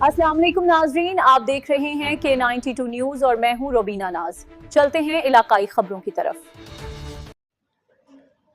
अस्सलाम वालेकुम नाजरीन, आप देख रहे हैं K92 न्यूज़ और मैं हूं रोबीना नाज। चलते हैं इलाकाई खबरों की तरफ।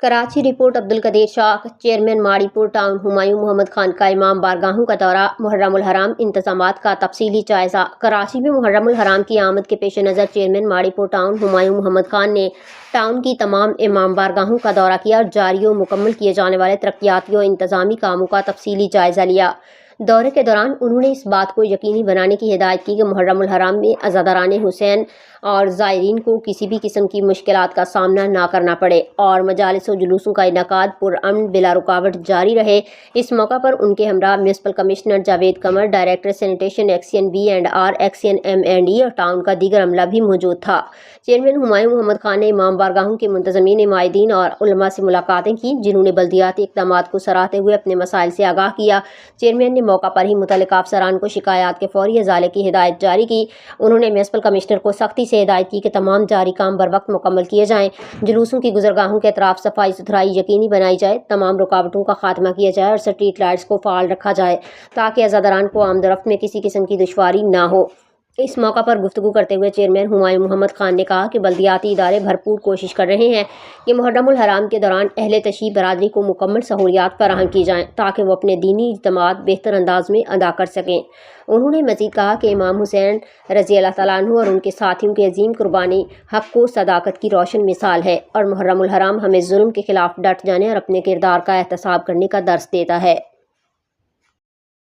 Karachi report Abdul Qadir Shah, chairman Maripur town. Humayun Mohammad Khan का इमाम बारगाहों का दौरा, मुहर्रमुल हराम इंतजामात का तफसीली जायज़ा। कराची में मुहर्रमुल हराम की आमद के पेश नज़र चेयरमैन माड़ीपुर टाउन हुमायूं मोहम्मद खान ने टाउन की तमाम इमाम बारगाहों का दौरा किया और जारी व मुकम्मल किए जाने वाले तरक्याती व इंतजामी कामों का तफसीली जायज़ा लिया। दौरे के दौरान उन्होंने इस बात को यकीनी बनाने की हिदायत की कि मुहर्रमुल हराम में अज़ादाराने हुसैन और ज़ायरीन को किसी भी किस्म की मुश्किलात का सामना ना करना पड़े और मजालिस व जुलूसों का इनेकाद पुरअमन बिला रुकावट जारी रहे। इस मौका पर उनके हमरा म्यूनसिपल कमिश्नर जावेद कमर, डायरेक्टर सैनिटेशन एक्सियन B&R, एक्सियन M&E और टाउन का दीगर अमला भी मौजूद था। चेयरमैन हुमायूं मोहम्मद खान ने इमाम बारगाहों के मुंतज़मीन, माहिदीन और उलमा से मुलाकातें की, जिन्होंने बल्दियाती इक़दामात को सराहते हुए अपने मसाइल से आगाह किया। चेयरमैन ने मौका पर ही मुतल्लिक़ा अफसरान को शिकायत के फौरी इज़ाले की हिदायत जारी की। उन्होंने म्यूनसिपल कमिश्नर को सख्ती से हिदायत की कि तमाम जारी काम बर वक्त मुकम्मल किए जाएँ। जुलूसों की गुजरगाहों के अतराफ सफाई सुथराई यकीनी बनाई जाए, तमाम रुकावटों का खात्मा किया जाए और स्ट्रीट लाइट्स को फ़ाल रखा जाए ताकि अज़ादारान को आमदरफ्त में किसी किस्म की दुश्वारी ना हो। इस मौका पर गुफ्तगू करते हुए चेयरमैन हुमायूं मोहम्मद खान ने कहा कि बल्दियाती इदारे भरपूर कोशिश कर रहे हैं कि मुहर्रमुल हराम के दौरान अहले तशीफ बरादरी को मुकम्मल सहूलियात फराहम की जाएँ ताकि वो अपने दीनी इज्तिमात बेहतर अंदाज में अदा कर सकें। उन्होंने मज़ीद कहा कि इमाम हुसैन रज़ी अल्लाह तआला अन्हु और उनके साथियों की अजीम कुर्बानी हक़ व सदाकत की रोशन मिसाल है और मुहर्रमुल हराम हमें जुल्म के खिलाफ डट जाने और अपने किरदार का एहतसाब करने का दर्स देता है।